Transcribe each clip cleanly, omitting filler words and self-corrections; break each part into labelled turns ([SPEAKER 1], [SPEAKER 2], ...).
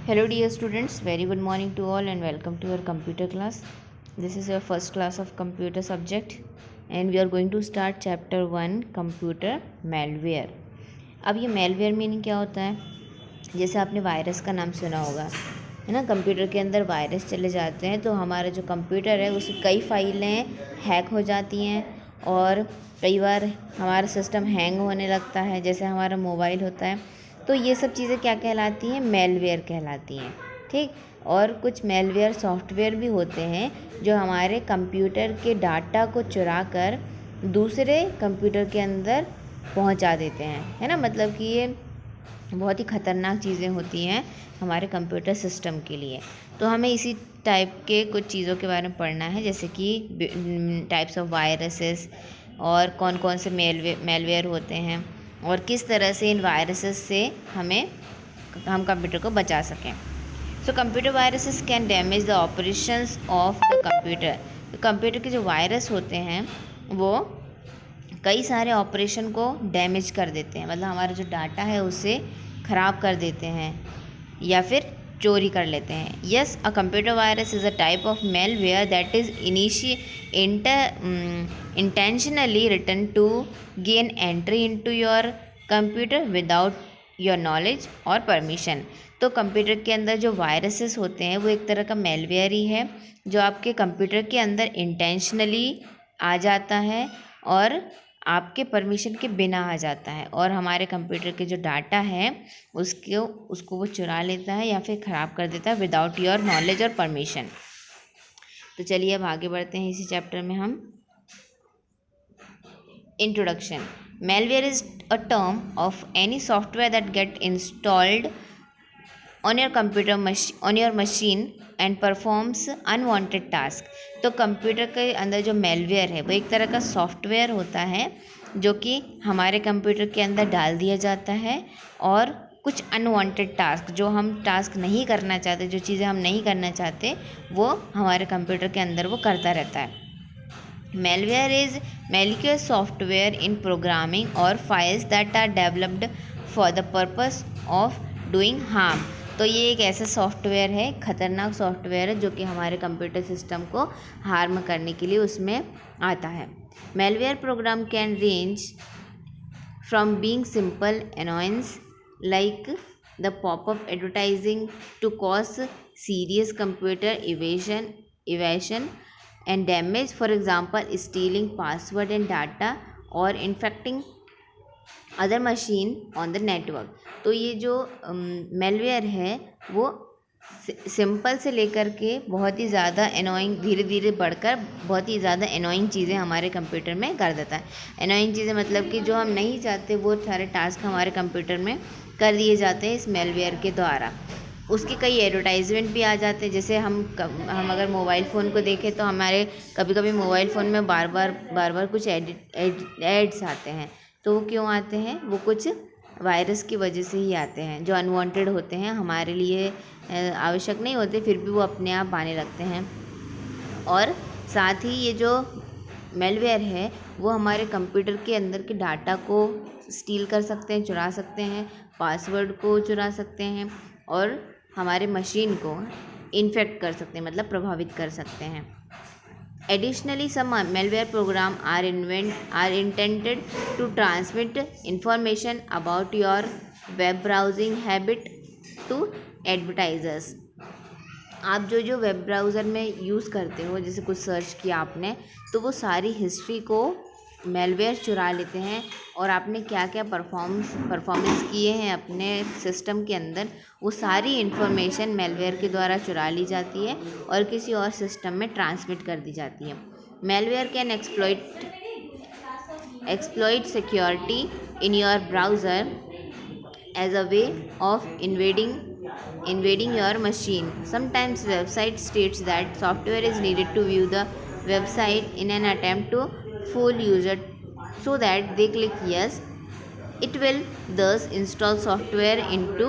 [SPEAKER 1] Hello dear students, very good morning to all and welcome to your computer class. This is your first class of computer subject and we are going to start chapter 1 computer malware. अब ये malware meaning क्या होता है? जैसे आपने virus का नाम सुना होगा, है ना। कंप्यूटर के अंदर वायरस चले जाते हैं तो हमारा जो कंप्यूटर है उसकी कई फाइलें हैक हो जाती हैं और कई बार हमारा सिस्टम हैंग होने लगता है, जैसे हमारा मोबाइल होता है। तो ये सब चीज़ें क्या कहलाती हैं? मेलवेयर कहलाती हैं, ठीक। और कुछ मेलवेयर सॉफ्टवेयर भी होते हैं जो हमारे कंप्यूटर के डाटा को चुरा कर दूसरे कंप्यूटर के अंदर पहुंचा देते हैं, है ना। मतलब कि ये बहुत ही ख़तरनाक चीज़ें होती हैं हमारे कंप्यूटर सिस्टम के लिए। तो हमें इसी टाइप के कुछ चीज़ों के बारे में पढ़ना है, जैसे कि टाइप्स ऑफ वायरसेस और कौन कौन से मेलवेयर होते हैं और किस तरह से इन वायरसेस से हम कंप्यूटर को बचा सकें। So computer viruses can damage the operations of the computer. तो कंप्यूटर के जो वायरस होते हैं वो कई सारे ऑपरेशन को डैमेज कर देते हैं, मतलब हमारा जो डाटा है उसे ख़राब कर देते हैं या फिर चोरी कर लेते हैं। Yes, a computer virus is a type of malware that is intentionally written to gain entry into your computer without your knowledge और परमिशन। तो कंप्यूटर के अंदर जो वायरसेस होते हैं वो एक तरह का मेलवेयर ही है जो आपके कंप्यूटर के अंदर इंटेंशनली आ जाता है और आपके परमिशन के बिना आ जाता है और हमारे कंप्यूटर के जो डाटा है उसको वो चुरा लेता है या फिर ख़राब कर देता है विदाउट योर नॉलेज और परमिशन। तो चलिए अब आगे बढ़ते हैं इसी चैप्टर में हम। Introduction. Malware is a term of any software that get installed on your machine and performs unwanted task. तो कंप्यूटर के अंदर जो मेलवेयर है वो एक तरह का सॉफ्टवेयर होता है जो कि हमारे कंप्यूटर के अंदर डाल दिया जाता है और कुछ अनवांटेड टास्क, जो हम टास्क नहीं करना चाहते, जो चीज़ें हम नहीं करना चाहते, वो हमारे कंप्यूटर के अंदर वो करता रहता है। Malware is malicious software in programming or files that are developed for the purpose of doing harm. तो ये एक ऐसा सॉफ्टवेयर है, ख़तरनाक सॉफ्टवेयर है जो कि हमारे कंप्यूटर सिस्टम को हार्म करने के लिए उसमें आता है। Malware program can range from being simple annoyance like the pop-up advertising to cause serious computer evasion and damage, for example stealing password and data or infecting other machine on the network. तो ये जो malware है वो simple से लेकर के बहुत ही ज़्यादा एनोइंग, धीरे धीरे बढ़कर बहुत ही ज़्यादा एनोइंग चीज़ें हमारे कंप्यूटर में कर देता है। एनोइंग चीज़ें मतलब कि जो हम नहीं चाहते वो सारे टास्क हमारे कंप्यूटर में कर दिए जाते हैं इस मेलवेयर के द्वारा। उसके कई एडवर्टाइजमेंट भी आ जाते हैं, जैसे हम अगर मोबाइल फ़ोन को देखें तो हमारे कभी कभी मोबाइल फ़ोन में बार बार कुछ एड्स आते हैं। तो वो क्यों आते हैं? वो कुछ वायरस की वजह से ही आते हैं जो अनवांटेड होते हैं, हमारे लिए आवश्यक नहीं होते, फिर भी वो अपने आप आने लगते हैं। और साथ ही ये जो मेलवेयर है वो हमारे कंप्यूटर के अंदर के डाटा को स्टील कर सकते हैं, चुरा सकते हैं, पासवर्ड को चुरा सकते हैं और हमारे मशीन को इन्फेक्ट कर सकते हैं, मतलब प्रभावित कर सकते हैं। Additionally, some malware programs are intended to transmit information about your web browsing habit to advertisers. आप जो वेब ब्राउज़र में यूज़ करते हो, जैसे कुछ सर्च किया आपने, तो वो सारी हिस्ट्री को मेलवेयर चुरा लेते हैं और आपने क्या क्या परफॉर्मेंस किए हैं अपने सिस्टम के अंदर, वो सारी इन्फॉर्मेशन मेलवेयर के द्वारा चुरा ली जाती है और किसी और सिस्टम में ट्रांसमिट कर दी जाती है। Malware can exploit security in your browser as a way of invading your machine. Sometimes website states that software is needed to view the website in an attempt to fool user so that they click yes. It will thus install software into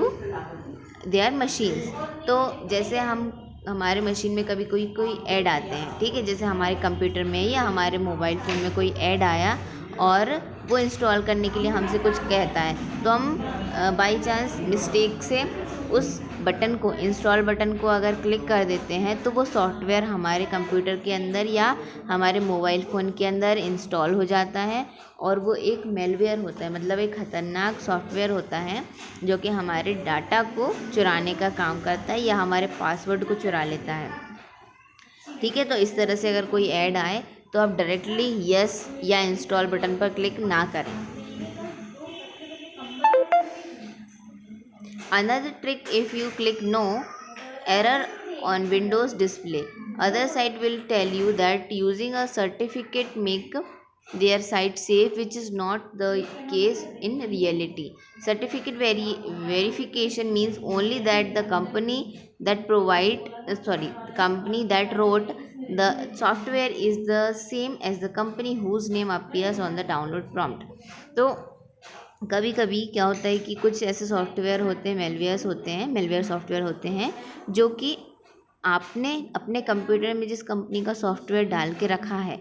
[SPEAKER 1] their machines. तो जैसे हमारे machine में कभी कोई add आते हैं, ठीक है, जैसे हमारे कंप्यूटर में या हमारे मोबाइल फ़ोन में कोई ऐड आया और वो इंस्टॉल करने के लिए हमसे कुछ कहता है, तो हम बाई चांस मिस्टेक से उस बटन को, इंस्टॉल बटन को अगर क्लिक कर देते हैं तो वो सॉफ्टवेयर हमारे कंप्यूटर के अंदर या हमारे मोबाइल फ़ोन के अंदर इंस्टॉल हो जाता है और वो एक मेलवेयर होता है, मतलब एक ख़तरनाक सॉफ्टवेयर होता है जो कि हमारे डाटा को चुराने का काम करता है या हमारे पासवर्ड को चुरा लेता है। ठीक है, तो इस तरह से अगर कोई ऐड आए तो आप डायरेक्टली यस या इंस्टॉल बटन पर क्लिक ना करें। Another trick, if you click no, error on Windows display. Other site will tell you that using a certificate make their site safe, which is not the case in reality. Certificate verification means only that the company that company that wrote the software is the same as the company whose name appears on the download prompt. तो कभी कभी क्या होता है कि कुछ ऐसे software होते हैं, मेलवेयर सॉफ्टवेयर होते हैं जो कि आपने अपने कंप्यूटर में जिस कंपनी का सॉफ्टवेयर डाल के रखा है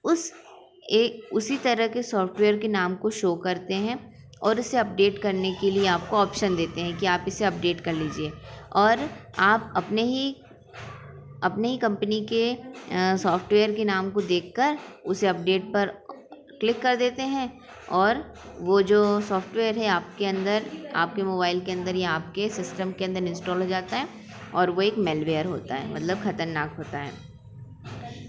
[SPEAKER 1] उसी तरह के सॉफ्टवेयर के नाम को शो करते हैं और इसे अपडेट करने के लिए आपको ऑप्शन देते हैं कि आप इसे अपडेट कर लीजिए, और आप अपने ही कंपनी के सॉफ्टवेयर के नाम को देखकर उसे अपडेट पर क्लिक कर देते हैं और वो जो सॉफ्टवेयर है आपके अंदर, आपके मोबाइल के अंदर या आपके सिस्टम के अंदर इंस्टॉल हो जाता है और वो एक मेलवेयर होता है, मतलब ख़तरनाक होता है।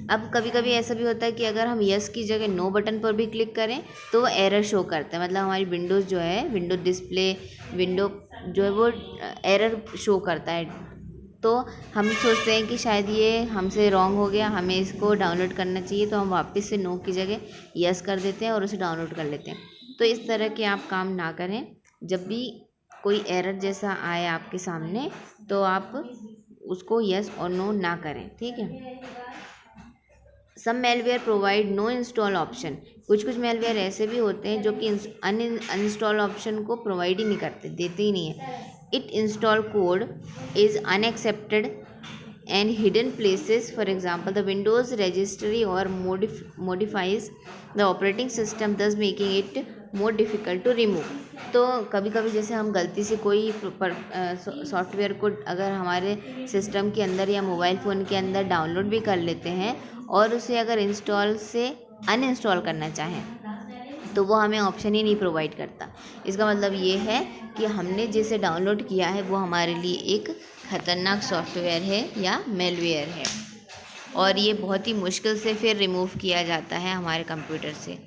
[SPEAKER 1] अब कभी कभी ऐसा भी होता है कि अगर हम यस की जगह नो बटन पर भी क्लिक करें तो वो एरर शो करता है, मतलब हमारी विंडोज़ जो है, विंडो डिस्प्ले विंडो जो है वो एरर शो करता है। तो हम सोचते हैं कि शायद ये हमसे रॉन्ग हो गया, हमें इसको डाउनलोड करना चाहिए, तो हम वापस से नो की जगह यस कर देते हैं और उसे डाउनलोड कर लेते हैं। तो इस तरह के आप काम ना करें। जब भी कोई एरर जैसा आए आपके सामने तो आप उसको यस और नो ना करें। ठीक है। Some malware provide no install option. कुछ मेलवेयर ऐसे भी होते हैं जो कि अनइंस्टॉल ऑप्शन को प्रोवाइड ही नहीं करते, देते ही नहीं है। It install code is unaccepted and hidden places, for example the Windows registry or modifies the operating system, thus making it more difficult to remove। तो कभी कभी जैसे हम गलती से कोई सॉफ्टवेयर को अगर हमारे सिस्टम के अंदर या मोबाइल फ़ोन के अंदर डाउनलोड भी कर लेते हैं और उसे अगर इंस्टॉल से अनइंस्टॉल करना चाहें तो वो हमें ऑप्शन ही नहीं प्रोवाइड करता। इसका मतलब ये है कि हमने जिसे डाउनलोड किया है वो हमारे लिए एक ख़तरनाक सॉफ्टवेयर है या मेलवेयर है और ये बहुत ही मुश्किल से फिर रिमूव किया जाता है हमारे कंप्यूटर से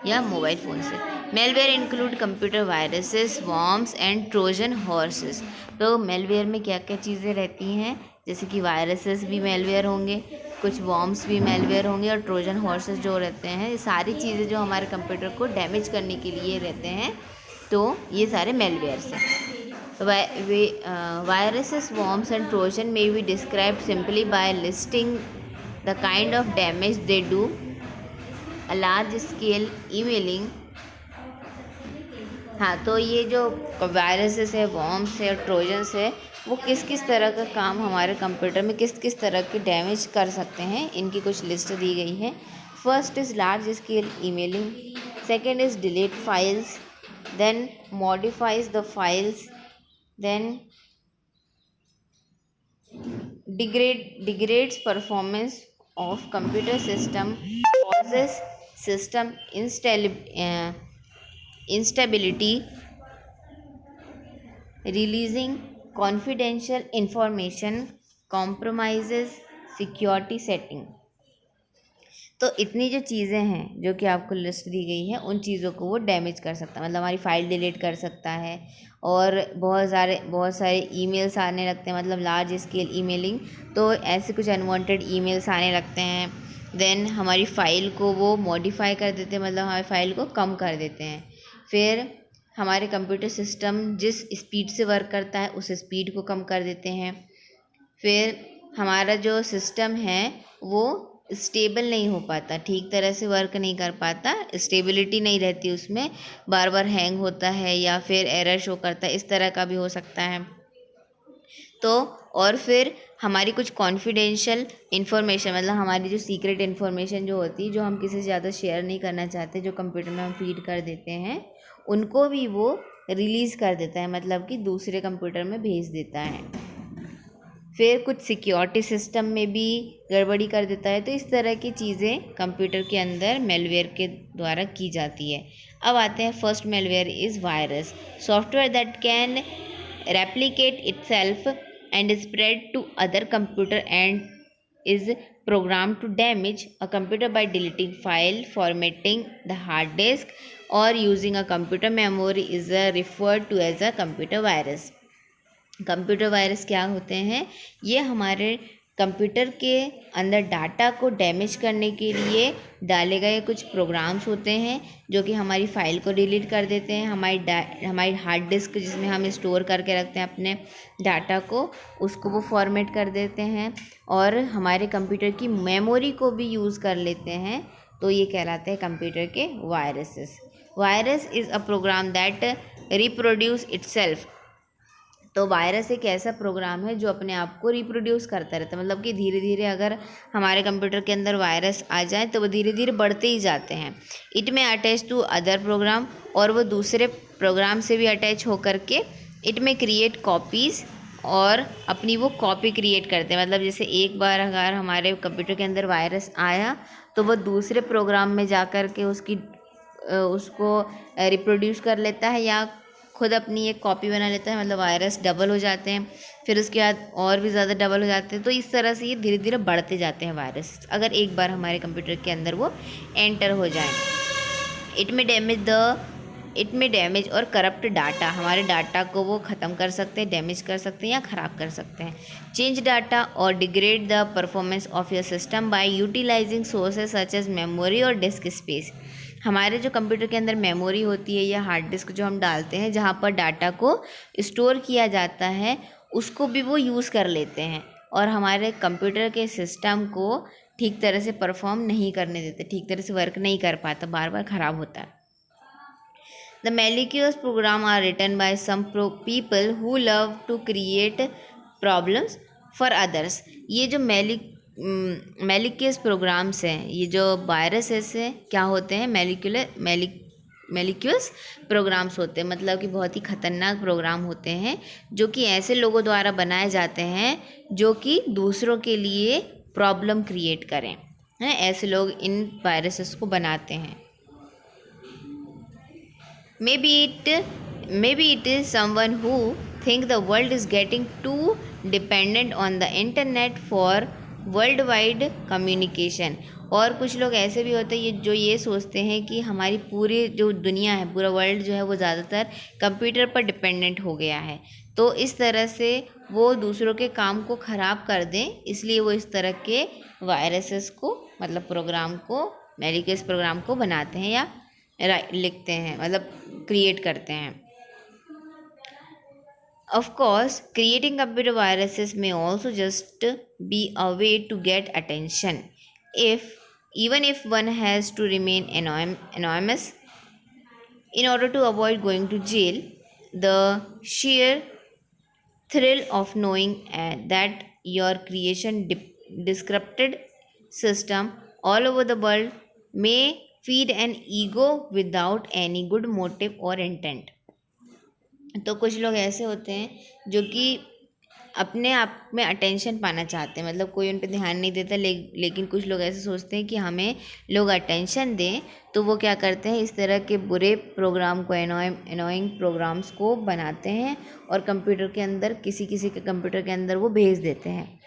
[SPEAKER 1] या मोबाइल फ़ोन से। Malware include computer viruses, worms and Trojan horses. तो मेलवेयर में क्या क्या चीज़ें रहती हैं, जैसे कि वायरसेस भी मेलवेयर होंगे, कुछ वॉर्म्स भी मेलवेयर होंगे और ट्रोजन हॉर्सेस जो रहते हैं, ये सारी चीज़ें जो हमारे कंप्यूटर को डैमेज करने के लिए रहते हैं, तो ये सारे मेलवेयर्स हैं। Viruses, worms and Trojan may be described simply by listing the kind of damage they do. A large scale emailing। हाँ, तो ये जो वायरसेस है, वॉर्म्स है और ट्रोजन्स है, वो किस किस तरह का काम हमारे कंप्यूटर में किस किस तरह के डैमेज कर सकते हैं, इनकी कुछ लिस्ट दी गई है। First is large scale emailing, second is delete files, then modifies the files, then degrades performance of computer system, causes system instability, releasing confidential information, compromises security setting। तो इतनी जो चीज़ें हैं जो कि आपको लिस्ट दी गई है, उन चीज़ों को वो डैमेज कर सकता है, मतलब हमारी फ़ाइल डिलीट कर सकता है और बहुत सारे ईमेल्स आने लगते हैं, मतलब लार्ज स्केल ईमेलिंग। तो ऐसे कुछ अनवांटेड ईमेल्स आने लगते हैं। देन हमारी फ़ाइल को वो मॉडिफाई कर देते हैं, मतलब हमारी फ़ाइल को कम कर देते हैं। फिर हमारे कंप्यूटर सिस्टम जिस स्पीड से वर्क करता है उस स्पीड को कम कर देते हैं। फिर हमारा जो सिस्टम है वो स्टेबल नहीं हो पाता, ठीक तरह से वर्क नहीं कर पाता, स्टेबिलिटी नहीं रहती उसमें, बार बार हैंग होता है या फिर एरर शो करता है, इस तरह का भी हो सकता है। तो और फिर हमारी कुछ कॉन्फिडेंशियल इन्फॉर्मेशन, मतलब हमारी जो सीक्रेट इन्फॉर्मेशन जो होती है, जो हम किसी से ज़्यादा शेयर नहीं करना चाहते, जो कंप्यूटर में हम फीड कर देते हैं, उनको भी वो रिलीज़ कर देता है, मतलब कि दूसरे कंप्यूटर में भेज देता है। फिर कुछ सिक्योरिटी सिस्टम में भी गड़बड़ी कर देता है। तो इस तरह की चीज़ें कंप्यूटर के अंदर मेलवेयर के द्वारा की जाती है। अब आते हैं first malware is virus, software that can replicate itself and spread to other computer and is programmed to damage a computer by deleting file, formatting the hard disk or using a computer memory is referred to as a computer virus. Computer virus क्या होते हैं? ये हमारे computer के अंदर data को damage करने के लिए डाले गए कुछ प्रोग्राम्स होते हैं जो कि हमारी फ़ाइल को डिलीट कर देते हैं। हमारी हार्ड डिस्क जिसमें हम स्टोर करके रखते हैं अपने डाटा को, उसको वो फॉर्मेट कर देते हैं और हमारे कंप्यूटर की मेमोरी को भी यूज़ कर लेते हैं। तो ये कहलाते हैं कंप्यूटर के viruses. Virus is a program that reproduce itself. तो वायरस एक ऐसा प्रोग्राम है जो अपने आप को रिप्रोड्यूस करता रहता है, मतलब कि धीरे धीरे अगर हमारे कंप्यूटर के अंदर वायरस आ जाए तो वो धीरे धीरे बढ़ते ही जाते हैं। इट में अटैच टू अदर प्रोग्राम, और वो दूसरे प्रोग्राम से भी अटैच होकर के इट में क्रिएट कॉपीज़ और अपनी वो कॉपी क्रिएट करते हैं। मतलब जैसे एक बार अगर हमारे कंप्यूटर के अंदर वायरस आया तो वो दूसरे प्रोग्राम में जा कर के उसको रिप्रोड्यूस कर लेता है या खुद अपनी एक कॉपी बना लेता है। मतलब वायरस डबल हो जाते हैं, फिर उसके बाद और भी ज़्यादा डबल हो जाते हैं। तो इस तरह से ये धीरे धीरे बढ़ते जाते हैं वायरस, अगर एक बार हमारे कंप्यूटर के अंदर वो एंटर हो जाए। इट में डैमेज और करप्ट डाटा, हमारे डाटा को वो ख़त्म कर सकते हैं, डैमेज कर सकते हैं या ख़राब कर सकते हैं। चेंज डाटा और degrade the performance of your system by utilising sources such as memory और डिस्क स्पेस। हमारे जो कंप्यूटर के अंदर मेमोरी होती है या हार्ड डिस्क जो हम डालते हैं, जहाँ पर डाटा को स्टोर किया जाता है, उसको भी वो यूज़ कर लेते हैं और हमारे कंप्यूटर के सिस्टम को ठीक तरह से परफॉर्म नहीं करने देते, ठीक तरह से वर्क नहीं कर पाता, बार बार ख़राब होता है। The malicious program are written by some people who love to create problems for others. ये जो मेलिकियस प्रोग्राम्स हैं, ये जो वायरसेस हैं, क्या होते हैं? मेलिक्यूस प्रोग्राम्स होते हैं, मतलब कि बहुत ही ख़तरनाक प्रोग्राम होते हैं जो कि ऐसे लोगों द्वारा बनाए जाते हैं जो कि दूसरों के लिए प्रॉब्लम क्रिएट करें, हैं? ऐसे लोग इन वायरसेस को बनाते हैं। Maybe it is someone who think the world is getting too dependent on the internet for worldwide communication। और कुछ लोग ऐसे भी होते हैं जो ये सोचते हैं कि हमारी पूरी जो दुनिया है, पूरा वर्ल्ड जो है वो ज़्यादातर कंप्यूटर पर डिपेंडेंट हो गया है। तो इस तरह से वो दूसरों के काम को ख़राब कर दें, इसलिए वो इस तरह के वायरसेस को, मतलब प्रोग्राम को, मेलिशियस प्रोग्राम को बनाते हैं या लिखते हैं, मतलब क्रिएट करते हैं। Of course, creating computer viruses may also just be a way to get attention, even if one has to remain anonymous in order to avoid going to jail. The sheer thrill of knowing that your creation disrupted system all over the world may feed an ego without any good motive or intent। तो कुछ लोग ऐसे होते हैं जो कि अपने आप में अटेंशन पाना चाहते हैं, मतलब कोई उन पर ध्यान नहीं देता, लेकिन कुछ लोग ऐसे सोचते हैं कि हमें लोग अटेंशन दें, तो वो क्या करते हैं, इस तरह के बुरे प्रोग्राम को, एनोइंग प्रोग्राम्स को बनाते हैं और कंप्यूटर के अंदर, किसी के कंप्यूटर के अंदर वो भेज देते हैं।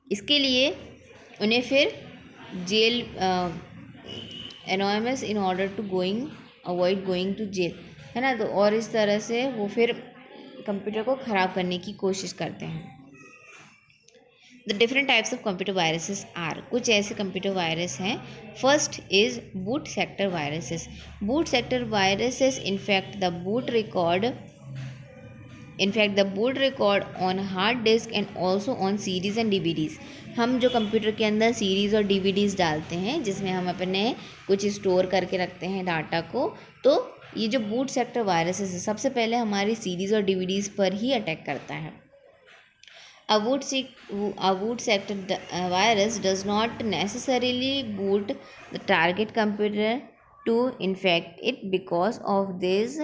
[SPEAKER 1] इसके लिए उन्हें फिर jail, anonymous in order to avoid going to jail, है ना। तो और इस तरह से वो फिर कंप्यूटर को ख़राब करने की कोशिश करते हैं। The different types of computer viruses are, कुछ ऐसे कंप्यूटर वायरस हैं। First is boot sector viruses. Boot sector viruses infect the boot record on hard disk and also on CDs and DVDs. हम जो कंप्यूटर के अंदर series और DVDs डालते हैं, जिसमें हम अपने कुछ स्टोर करके रखते हैं डाटा को, तो ये जो बूट सेक्टर वायरसेस है, सबसे पहले हमारी सीरीज़ और डीवीडीज़ पर ही अटैक करता है। A boot sector virus does not necessarily boot the target computer to infect it. Because of this,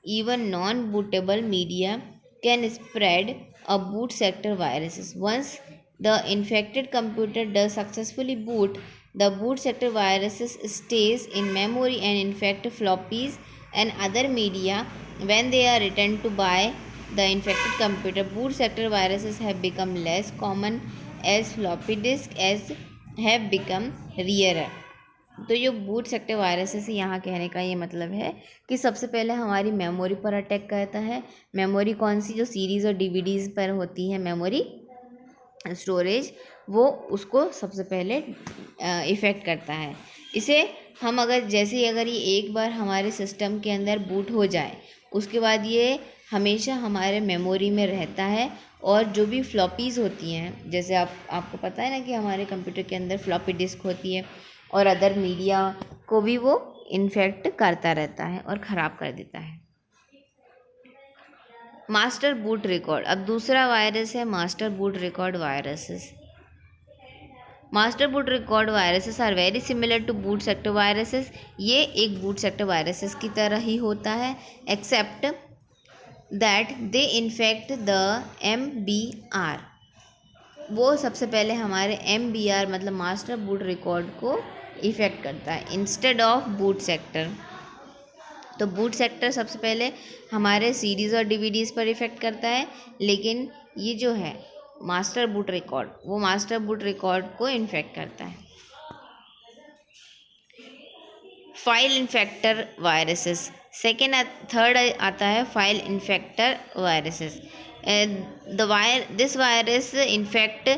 [SPEAKER 1] even non-bootable media can spread a boot sector viruses. Once the infected computer does successfully boot, the boot sector viruses stays in memory and infect floppies and other media. When they are returned to by the infected computer, boot sector viruses have become less common as floppy disks as have become rarer. तो जो boot sector viruses है, यहाँ कहने का ये मतलब है कि सबसे पहले हमारी मेमोरी पर अटैक करता है। मेमोरी कौन सी, जो सीरीज़ और डीवीडीज़ पर होती है मेमोरी स्टोरेज, वो उसको सबसे पहले इफ़ेक्ट करता है। इसे हम अगर जैसे ही अगर ये एक बार हमारे सिस्टम के अंदर बूट हो जाए, उसके बाद ये हमेशा हमारे मेमोरी में रहता है। और जो भी फ्लॉपीज़ होती हैं, जैसे आपको पता है ना कि हमारे कंप्यूटर के अंदर फ्लॉपी डिस्क होती है, और अदर मीडिया को भी वो इन्फेक्ट करता रहता है और ख़राब कर देता है। मास्टर बूट रिकॉर्ड, अब दूसरा वायरस है master boot record viruses. Master boot record viruses are very similar to boot sector viruses. ये एक बूट सेक्टर वायरसेस की तरह ही होता है, except that they infect the MBR। वो सबसे पहले हमारे MBR मतलब मास्टर बूट रिकॉर्ड को इफ़ेक्ट करता है इंस्टेड ऑफ बूट सेक्टर। तो बूट सेक्टर सबसे पहले हमारे सीडीज़ और डीवीडीज़ पर इफ़ेक्ट करता है, लेकिन ये जो है मास्टर बूट रिकॉर्ड, वो मास्टर बूट रिकॉर्ड को इन्फेक्ट करता है। File infector viruses, second third आता है file infector viruses. This virus infect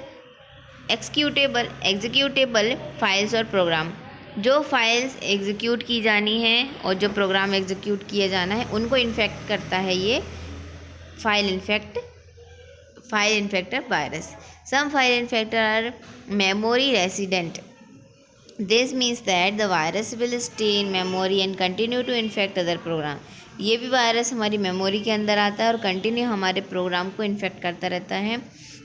[SPEAKER 1] executable files और प्रोग्राम। जो फाइल्स एग्जीक्यूट की जानी है और जो प्रोग्राम एग्जीक्यूट किया जाना है, उनको इन्फेक्ट करता है ये file infector virus. Some file infector are memory resident. This means that the virus will stay in memory and continue to infect other program. ये भी वायरस हमारी मेमोरी के अंदर आता है और कंटिन्यू हमारे प्रोग्राम को इन्फेक्ट करता रहता है।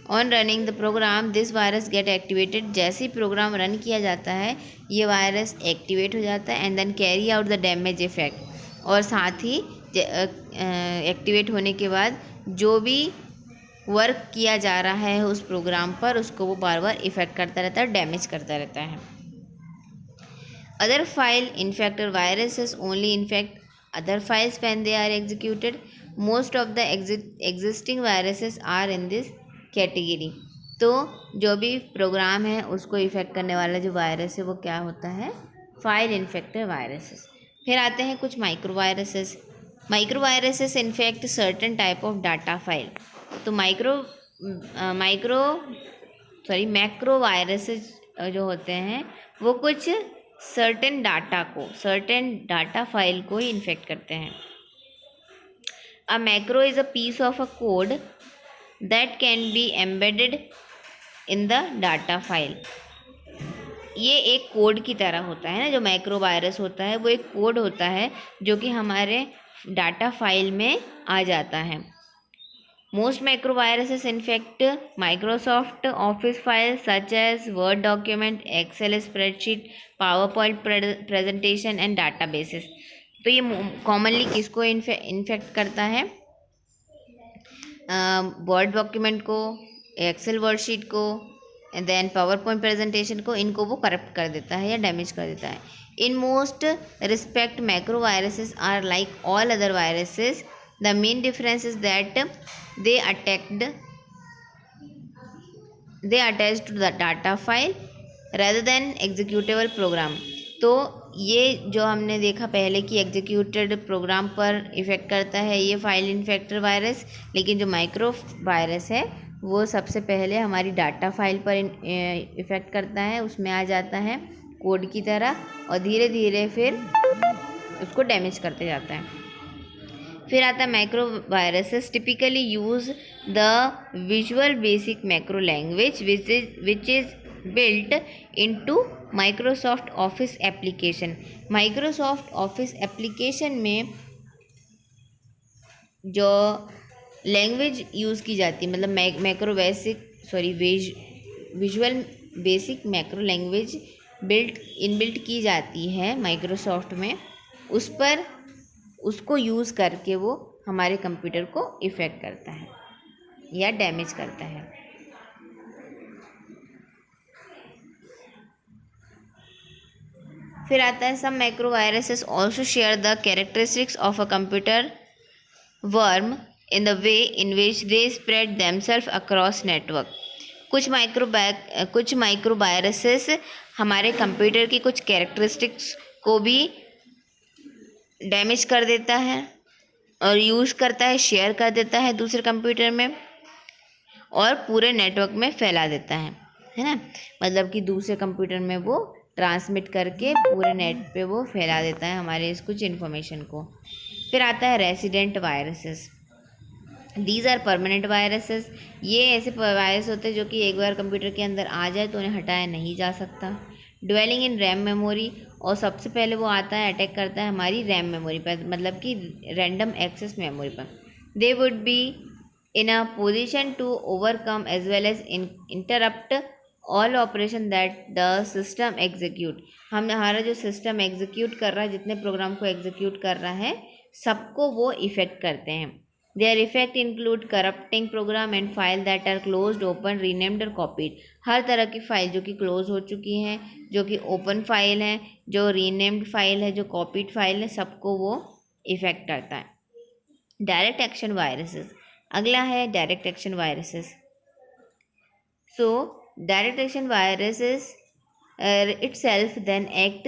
[SPEAKER 1] On running the program this virus get activated. जैसे ही प्रोग्राम रन किया जाता है, ये वायरस एक्टिवेट हो जाता है and then carry out the damage effect. और साथ ही एक्टिवेट होने के बाद जो भी वर्क किया जा रहा है उस प्रोग्राम पर, उसको वो बार बार इफेक्ट करता रहता है, डैमेज करता रहता है। Other file infector viruses only infect other files when they are executed. Most of the existing viruses are in this category. तो जो भी प्रोग्राम है उसको इफ़ेक्ट करने वाला जो वायरस है वो क्या होता है, फाइल इन्फेक्टर वायरसेस। फिर आते हैं कुछ micro viruses. Micro viruses infect certain type of data file. तो मैक्रो वायरसेस जो होते हैं वो कुछ सर्टेन डाटा फाइल को ही इन्फेक्ट करते हैं। A macro is a piece of a code that can be embedded in the data file. ये एक कोड की तरह होता है ना, जो मैक्रो वायरस होता है वो एक कोड होता है जो कि हमारे डाटा फाइल में आ जाता है। Most macroviruses infect Microsoft Office files such as Word document, Excel spreadsheet, PowerPoint presentation and databases. तो ये कॉमनली किसको इन्फेक्ट करता है, वर्ड डॉक्यूमेंट को, एक्सेल वर्डशीट को, देन पावरपॉइंट प्रेजेंटेशन को, इनको वो करप्ट कर देता है या डैमेज कर देता है। In most respect macro viruses are like all other viruses. The main difference is that they attached to the data file rather than executable program. तो ये जो हमने देखा पहले कि एग्जीक्यूटेड प्रोग्राम पर इफ़ेक्ट करता है ये फाइल इन्फेक्टर वायरस, लेकिन जो माइक्रो वायरस है वो सबसे पहले हमारी डाटा फाइल पर इफ़ेक्ट करता है, उसमें आ जाता है कोड की तरह और धीरे धीरे फिर उसको डैमेज करते जाता है। फिर आता है macro viruses typically use the visual basic macro language which is built into Microsoft office application. Microsoft office application में जो लैंग्वेज यूज़ की जाती है, मतलब visual basic macro language inbuilt की जाती है माइक्रोसॉफ्ट में, उसको यूज़ करके वो हमारे कंप्यूटर को इफ़ेक्ट करता है या डैमेज करता है। फिर आता है some micro viruses also share the characteristics of a computer worm in the way in which they spread themselves across network. कुछ माइक्रो वायरसेस हमारे कंप्यूटर की कुछ कैरेक्टरिस्टिक्स को भी डैमेज कर देता है और यूज़ करता है, शेयर कर देता है दूसरे कंप्यूटर में और पूरे नेटवर्क में फैला देता है ना। मतलब कि दूसरे कंप्यूटर में वो ट्रांसमिट करके पूरे नेट पे वो फैला देता है हमारे इस कुछ इन्फॉर्मेशन को। फिर आता है resident viruses. These are permanent viruses. ये ऐसे वायरस होते हैं जो कि एक बार कंप्यूटर के अंदर आ जाए तो उन्हें हटाया नहीं जा सकता। ड्वेलिंग इन रैम मेमोरी, और सबसे पहले वो आता है अटैक करता है हमारी रैम मेमोरी पर, मतलब कि रैंडम एक्सेस मेमोरी पर। They would be in a position to overcome as well as interrupt all operation that the system execute. हमारा जो सिस्टम एग्जीक्यूट कर रहा है, जितने प्रोग्राम को एग्जीक्यूट कर रहा है, सबको वो इफ़ेक्ट करते हैं। Their effect include corrupting program and file that are closed, open, renamed और copied। हर तरह की फाइल जो कि क्लोज हो चुकी हैं, जो कि ओपन फाइल हैं, जो रीनेम्ड फाइल है, जो कॉपीड फाइल है, सबको वो इफ़ेक्ट करता है। डायरेक्ट एक्शन वायरसेस, अगला है direct action viruses. So direct action viruses itself then act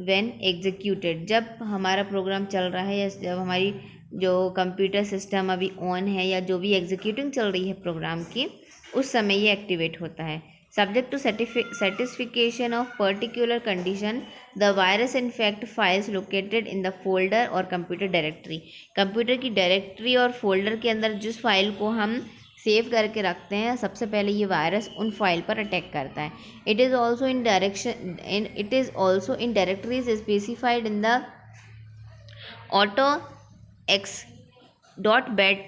[SPEAKER 1] when executed। जब हमारा प्रोग्राम चल रहा है या जब हमारी जो कंप्यूटर सिस्टम अभी ऑन है या जो भी एग्जीक्यूटिंग चल रही है प्रोग्राम की, उस समय ये एक्टिवेट होता है। Subject to satisfaction of particular condition the virus infect files located in the folder और कंप्यूटर डायरेक्टरी। कंप्यूटर की डायरेक्टरी और फोल्डर के अंदर जिस फाइल को हम सेव करके रखते हैं, सबसे पहले ये वायरस उन फाइल पर अटैक करता है। It is also in directories specified in the autoexec dot bat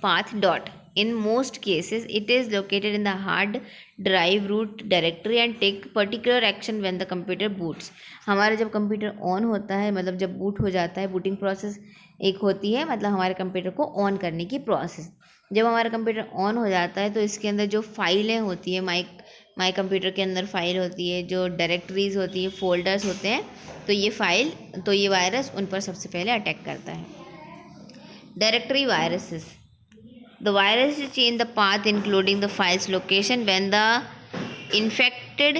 [SPEAKER 1] path dot। In most cases, it is located in the hard drive root directory and take particular action when the computer boots। हमारा जब computer on होता है, मतलब जब boot हो जाता है, booting process एक होती है, मतलब हमारे कंप्यूटर को ऑन करने की प्रोसेस। जब हमारा कंप्यूटर ऑन हो जाता है तो इसके अंदर जो फाइलें होती है, माई कंप्यूटर के अंदर फाइल होती है, जो डायरेक्टरीज होती है, फोल्डर्स होते हैं, तो ये वायरस उन पर सबसे पहले अटैक करता है। Directory viruses, the virus change the path including the file's location when the infected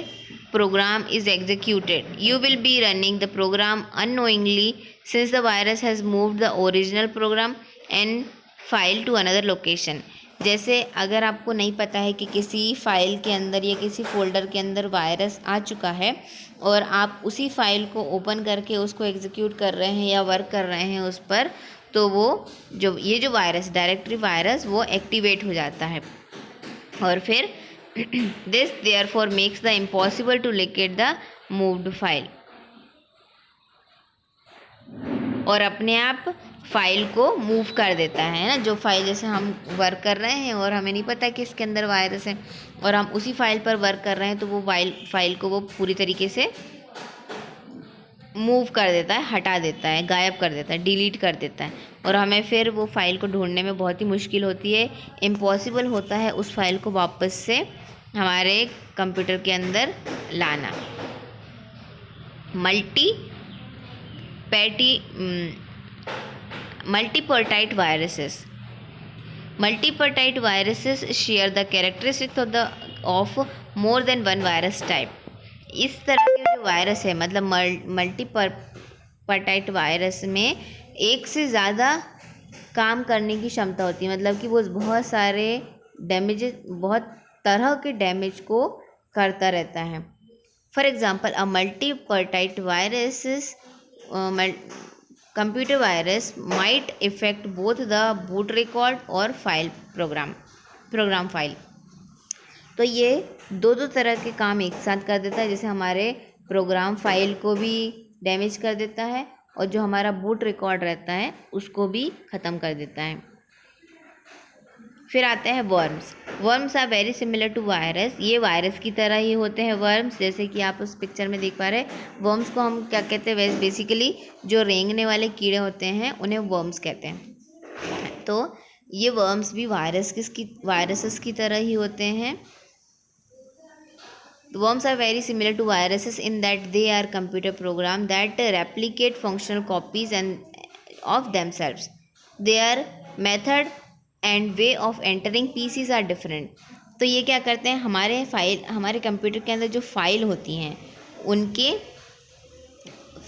[SPEAKER 1] program is executed। You will be running the program unknowingly since the virus has moved the original program and file to another location। जैसे अगर आपको नहीं पता है कि किसी file के अंदर या किसी फोल्डर के अंदर वायरस आ चुका है और आप उसी फाइल को ओपन करके उसको एग्जीक्यूट कर रहे हैं या वर्क कर रहे हैं उस पर, तो वो जो वायरस डायरेक्टरी वायरस वो एक्टिवेट हो जाता है और फिर this therefore makes the impossible to locate the moved file, और अपने आप फाइल को मूव कर देता है ना। जो फाइल जैसे हम वर्क कर रहे हैं और हमें नहीं पता कि इसके अंदर वायरस है और हम उसी फाइल पर वर्क कर रहे हैं, तो वो फाइल को वो पूरी तरीके से मूव कर देता है, हटा देता है, गायब कर देता है, डिलीट कर देता है, और हमें फिर वो फाइल को ढूंढने में बहुत ही मुश्किल होती है। इम्पॉसिबल होता है उस फाइल को वापस से हमारे कंप्यूटर के अंदर लाना। Multipartite viruses share the characteristics of more than one virus type. इस तरह के जो वायरस है, मतलब मल्टीपर्टाइट वायरस में एक से ज़्यादा काम करने की क्षमता होती है, मतलब कि वो बहुत सारे बहुत तरह के डैमेज को करता रहता है। For example a multipartite virus computer virus might affect both the boot record और प्रोग्राम फाइल। तो ये दो तरह के काम एक साथ कर देता है, जैसे हमारे प्रोग्राम फाइल को भी डैमेज कर देता है और जो हमारा बूट रिकॉर्ड रहता है उसको भी ख़त्म कर देता है। फिर आते हैं worms. Worms are very similar to virus. ये वायरस की तरह ही होते हैं वर्म्स, जैसे कि आप उस पिक्चर में देख पा रहे हैं। वर्म्स को हम क्या कहते हैं, बेसिकली जो रेंगने वाले कीड़े होते हैं उन्हें वर्म्स कहते हैं। तो ये वर्म्स भी वायरसेस की तरह ही होते हैं। Worms are very similar to viruses in that they are computer programs that replicate functional copies of themselves. Their method and way of entering PCs are different. तो ये क्या करते हैं, हमारे कंप्यूटर के अंदर जो फाइल होती हैं उनके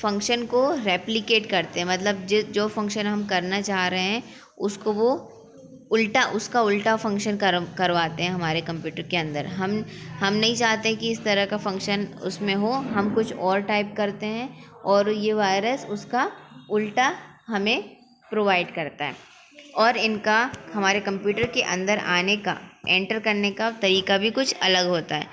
[SPEAKER 1] फंक्शन को रेप्लिकेट करते हैं। मतलब जो फंक्शन हम करना चाह रहे हैं उसको वो उसका उल्टा फंक्शन करवाते हैं हमारे कंप्यूटर के अंदर। हम नहीं चाहते कि इस तरह का फंक्शन उसमें हो, हम कुछ और टाइप करते हैं और ये वायरस उसका उल्टा हमें प्रोवाइड करता है। और इनका हमारे कंप्यूटर के अंदर एंटर करने का तरीका भी कुछ अलग होता है,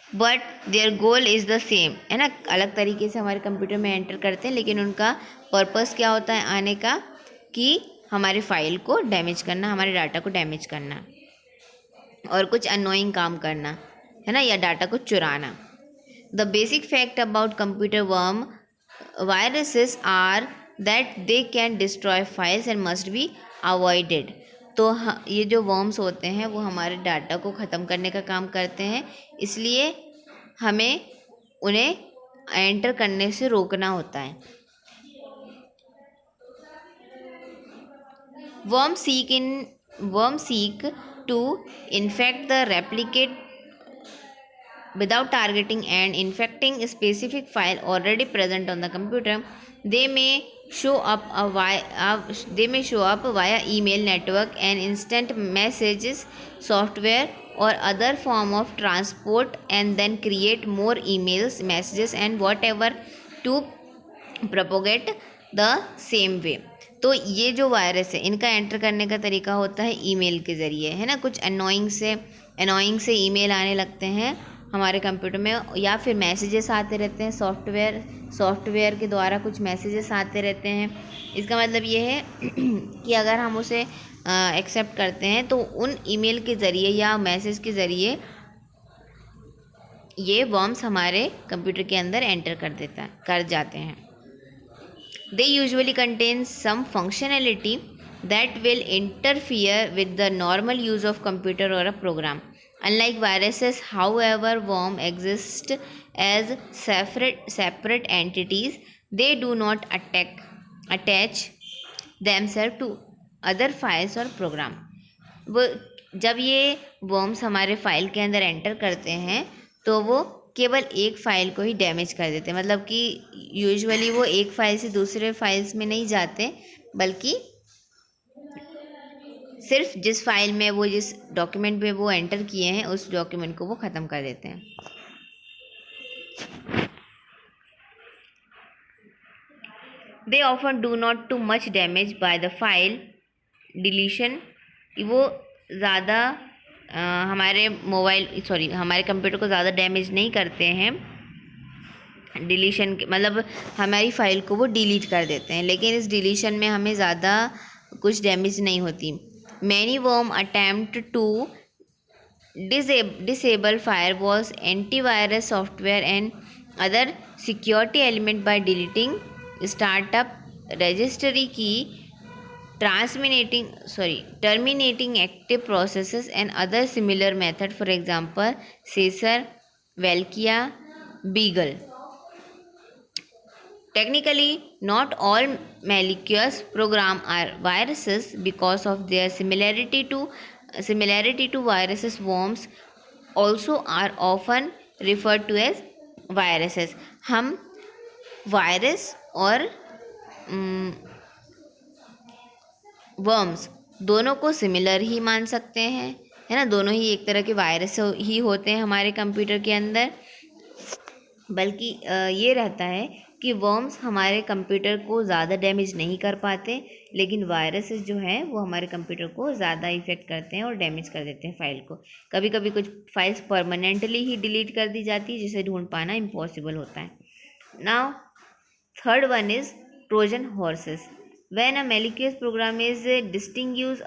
[SPEAKER 1] but there goal is the same, है ना। अलग तरीके से हमारे कंप्यूटर में एंटर करते हैं, लेकिन उनका पर्पस क्या होता है आने का, कि हमारे फाइल को डैमेज करना, हमारे डाटा को डैमेज करना और कुछ अनोइंग काम करना, है ना, या डाटा को चुराना। The basic fact about computer worm viruses are that they can destroy files and must be avoided. तो ये जो वर्म्स होते हैं वो हमारे डाटा को ख़त्म करने का काम करते हैं, इसलिए हमें उन्हें एंटर करने से रोकना होता है। Worms seek to infect the replicate without targeting and infecting a specific file already present on the computer. They may show up via email network and instant messages software or other form of transport, and then create more emails, messages and whatever to propagate the same way. तो ये जो virus है इनका enter करने का तरीका होता है ईमेल के ज़रिए, है ना। कुछ अनोइंग से ईमेल आने लगते हैं हमारे कंप्यूटर में, या फिर मैसेजेस आते रहते हैं सॉफ्टवेयर के द्वारा कुछ मैसेजेस आते रहते हैं। इसका मतलब ये है कि अगर हम उसे एक्सेप्ट करते हैं तो उन ईमेल के ज़रिए या मैसेज के ज़रिए ये वर्म्स हमारे कंप्यूटर के अंदर एंटर कर जाते हैं। They usually contain some functionality that will interfere with the normal use of computer or a program. Unlike viruses, however, worms exist as separate entities. They do not attach themselves to other files or program. वो जब ये worms हमारे file के अंदर enter करते हैं तो वो केवल एक फ़ाइल को ही डैमेज कर देते हैं। मतलब कि यूजुअली वो एक फ़ाइल से दूसरे फाइल्स में नहीं जाते, बल्कि सिर्फ जिस डॉक्यूमेंट में वो एंटर किए हैं उस डॉक्यूमेंट को वो ख़त्म कर देते हैं। They often do not too much damage by the file deletion. वो ज़्यादा हमारे कंप्यूटर को ज़्यादा डैमेज नहीं करते हैं डिलीशन के, मतलब हमारी फ़ाइल को वो डिलीट कर देते हैं, लेकिन इस डिलीशन में हमें ज़्यादा कुछ डैमेज नहीं होती। Many worm attempt to disable firewalls, antivirus software and other security element by deleting startup registry key, terminating active processes and other similar method, for example Caesar, Valkia, Beagle. Technically, not all malicious programs are viruses because of their similarity to viruses. Worms also are often referred to as viruses. हम virus और worms दोनों को similar ही मान सकते हैं, है ना। दोनों ही एक तरह के वायरस ही होते हैं हमारे कंप्यूटर के अंदर, बल्कि ये रहता है कि वर्म्स हमारे कंप्यूटर को ज़्यादा डैमेज नहीं कर पाते, लेकिन वायरसेस जो हैं वो हमारे कंप्यूटर को ज़्यादा इफ़ेक्ट करते हैं और डैमेज कर देते हैं फाइल को। कभी कभी कुछ फाइल्स परमानेंटली ही डिलीट कर दी जाती है, जिसे ढूंढ पाना इम्पॉसिबल होता है। Now third one is Trojan horses. When a malicious program is distinguished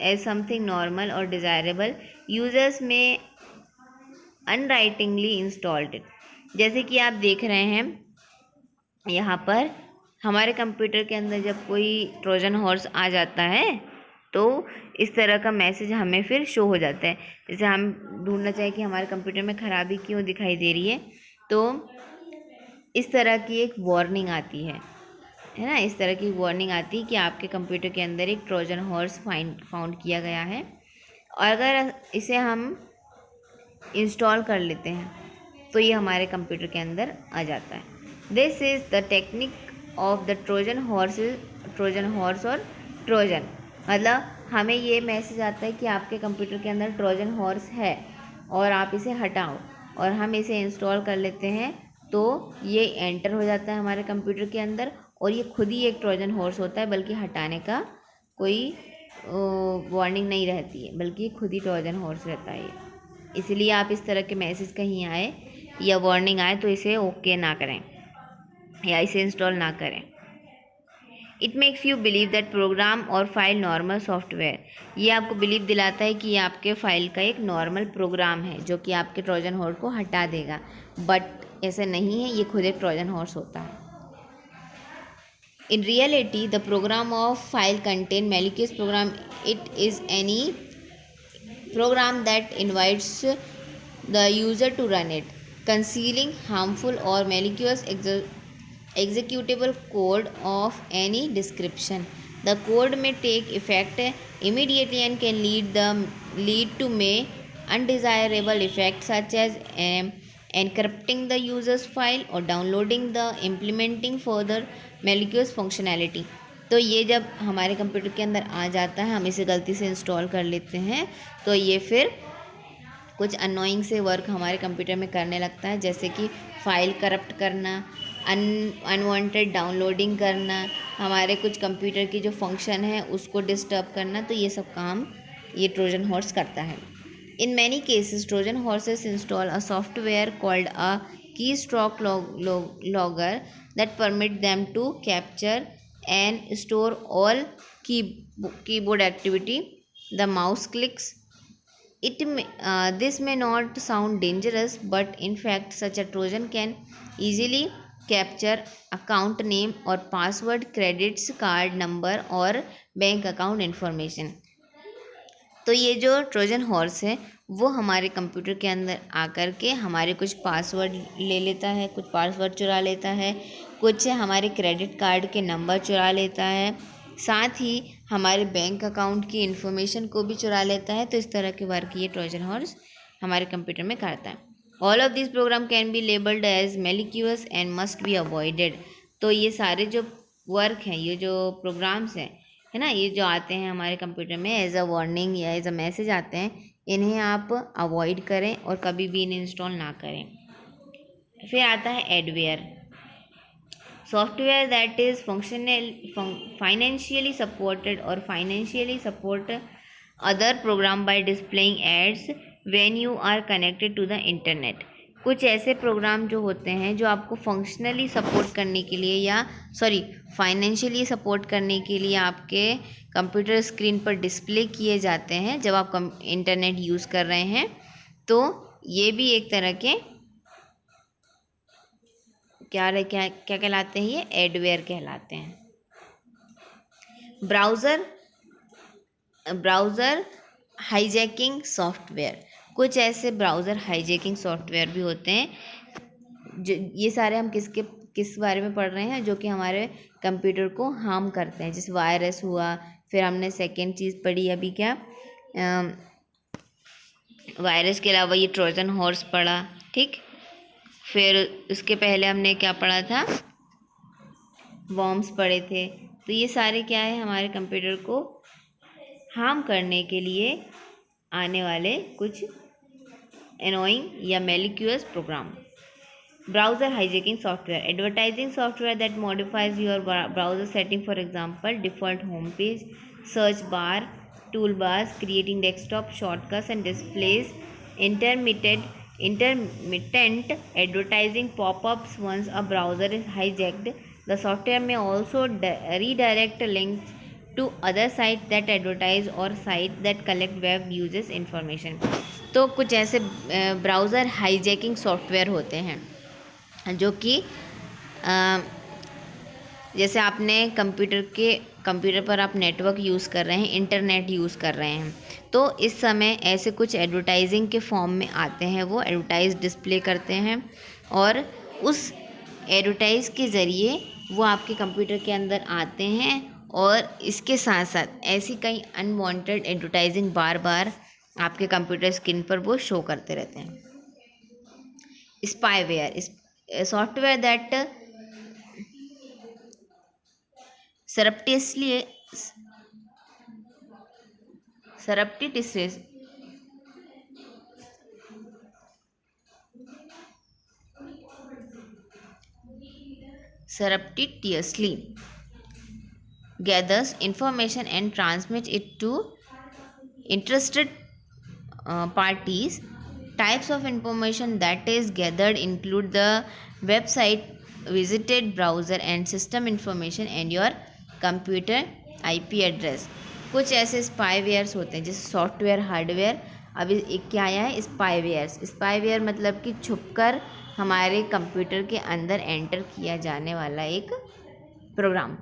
[SPEAKER 1] as something normal or desirable, users may unwittingly installed it. जैसे कि आप देख रहे हैं यहाँ पर हमारे कंप्यूटर के अंदर जब कोई ट्रोजन हॉर्स आ जाता है तो इस तरह का मैसेज हमें फिर शो हो जाता है। जैसे हम ढूंढना चाहें कि हमारे कंप्यूटर में खराबी क्यों दिखाई दे रही है, तो इस तरह की एक वार्निंग आती है ना, इस तरह की वार्निंग आती है कि आपके कंप्यूटर के अंदर एक ट्रोजन हॉर्स फाउंड किया गया है। और अगर इसे हम इंस्टॉल कर लेते हैं तो ये हमारे कंप्यूटर के अंदर आ जाता है। This is the technique of the Trojan horse और ट्रोजन, मतलब हमें ये मैसेज आता है कि आपके कंप्यूटर के अंदर ट्रोजन हॉर्स है और आप इसे हटाओ, और हम इसे इंस्टॉल कर लेते हैं तो ये एंटर हो जाता है हमारे कंप्यूटर के अंदर, और ये खुद ही एक ट्रोजन हॉर्स होता है, बल्कि हटाने का कोई वार्निंग नहीं रहती है, बल्कि खुद ही ट्रोजन हॉर्स रहता है। इसलिए आप इस तरह के मैसेज कहीं आए या वार्निंग आए तो इसे ओके ना करें या इसे इंस्टॉल ना करें। It makes you believe that program और फाइल नॉर्मल सॉफ्टवेयर, ये आपको बिलीव दिलाता है कि ये आपके फाइल का एक नॉर्मल प्रोग्राम है जो कि आपके ट्रोजन हॉर्स को हटा देगा, बट ऐसा नहीं है, ये खुद एक ट्रोजन हॉर्स होता है। In reality, the program of file contain malicious program. It is any program that invites the user to run it, concealing harmful or malicious executable code of any description. The code may take effect immediately and can lead to may undesirable effects such as encrypting the user's file or downloading the implementing further malicious functionality. तो ये जब हमारे computer के अंदर आ जाता है, हम इसे गलती से इंस्टॉल कर लेते हैं, तो ये फिर कुछ अनोइंग से वर्क हमारे कंप्यूटर में करने लगता है, जैसे कि फ़ाइल करप्ट करना, अनवांटेड डाउनलोडिंग करना, हमारे कुछ कंप्यूटर की जो फंक्शन है उसको डिस्टर्ब करना। तो ये सब काम ये ट्रोजन हॉर्स करता है। In many cases, Trojan horses install a software called a keystroke logger that permit them to capture and store all keyboard activity, the mouse clicks. This may not sound dangerous, but in fact, such a Trojan can easily capture account name or password, credits card number or bank account information. तो ये जो Trojan horse है वो हमारे computer के अंदर आकर के हमारे कुछ पासवर्ड ले लेता है, कुछ पासवर्ड चुरा लेता है, कुछ हमारे क्रेडिट कार्ड के नंबर चुरा लेता है, साथ ही हमारे बैंक अकाउंट की इन्फॉर्मेशन को भी चुरा लेता है। तो इस तरह के वर्क ये ट्रोजन हॉर्स हमारे कंप्यूटर में करता है। All of this program can be labelled as malicious and must be avoided. तो ये सारे जो वर्क हैं, ये जो प्रोग्राम्स हैं, है ना, ये जो आते हैं हमारे कंप्यूटर में एज अ वार्निंग या एज अ मैसेज आते हैं, इन्हें आप अवॉइड करें और कभी भी इन्हें इंस्टॉल ना करें। फिर आता है adware, software that is financially supported और financially support other program by displaying ads when you are connected to the internet. कुछ ऐसे प्रोग्राम जो होते हैं जो आपको फंक्शनली सपोर्ट करने के लिए या फाइनेंशियली सपोर्ट करने के लिए आपके कंप्यूटर स्क्रीन पर डिस्प्ले किए जाते हैं जब आप इंटरनेट यूज़ कर रहे हैं, तो ये भी एक तरह के क्या कहलाते हैं, ये एडवेयर कहलाते हैं। ब्राउज़र हाईजैकिंग सॉफ्टवेयर, कुछ ऐसे ब्राउज़र हाईजैकिंग सॉफ्टवेयर भी होते हैं जो ये सारे हम किस बारे में पढ़ रहे हैं, जो कि हमारे कंप्यूटर को हार्म करते हैं, जैसे वायरस हुआ। फिर हमने सेकेंड चीज़ पढ़ी अभी क्या, वायरस के अलावा ये ट्रोजन हॉर्स पढ़ा, ठीक। फिर उसके पहले हमने क्या पढ़ा था, वॉर्म्स पढ़े थे। तो ये सारे क्या है, हमारे कंप्यूटर को हार्म करने के लिए आने वाले कुछ एनोइंग या malicious program. Browser hijacking software, advertising software that modifies your browser setting, for example default home page, search bar, tool bars, creating desktop shortcuts and displays, intermittent advertising pop-ups once a browser is hijacked the software may also redirect links to other site that advertise और site that collect web users information. तो कुछ ऐसे browser hijacking software होते हैं जो कि जैसे आपने कंप्यूटर पर आप नेटवर्क यूज़ कर रहे हैं, इंटरनेट यूज़ कर रहे हैं, तो इस समय ऐसे कुछ एडवर्टाइजिंग के फॉर्म में आते हैं, वो एडवर्टाइज डिस्प्ले करते हैं और उस एडवर्टाइज के ज़रिए वो आपके कंप्यूटर के अंदर आते हैं और इसके साथ साथ ऐसी कई अनवांटेड एडवर्टाइजिंग बार बार आपके कंप्यूटर स्क्रीन पर वो शो करते रहते हैं। Spyware software that surreptitiously surreptitiously gathers information and transmits it to interested parties. Types of information that is gathered include the website visited, browser and system information and your computer IP address. कुछ ऐसे स्पाईवेयर्स होते हैं जैसे software hardware. अभी एक क्या आया है, स्पाईवेयर्स। स्पाईवेयर मतलब कि छुपकर हमारे कंप्यूटर के अंदर एंटर किया जाने वाला एक प्रोग्राम।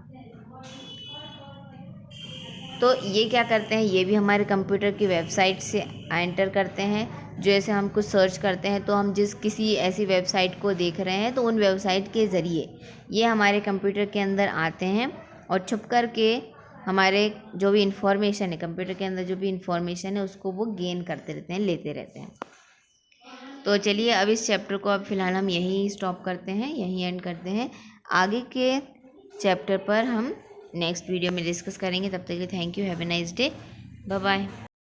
[SPEAKER 1] तो ये क्या करते हैं, ये भी हमारे कंप्यूटर की वेबसाइट से एंटर करते हैं। जैसे हम कुछ सर्च करते हैं तो हम जिस किसी ऐसी वेबसाइट को देख रहे हैं तो उन वेबसाइट के ज़रिए ये हमारे कंप्यूटर के अंदर आते हैं और छुप कर के हमारे जो भी इंफॉर्मेशन है, कंप्यूटर के अंदर जो भी इंफॉर्मेशन है उसको वो गेन करते रहते हैं, लेते रहते हैं। तो चलिए अब इस चैप्टर को अब फ़िलहाल हम यहीं स्टॉप करते हैं, यहीं एंड करते हैं। आगे के चैप्टर पर हम नेक्स्ट वीडियो में डिस्कस करेंगे। तब तक के लिए thank you, have a nice day, bye bye.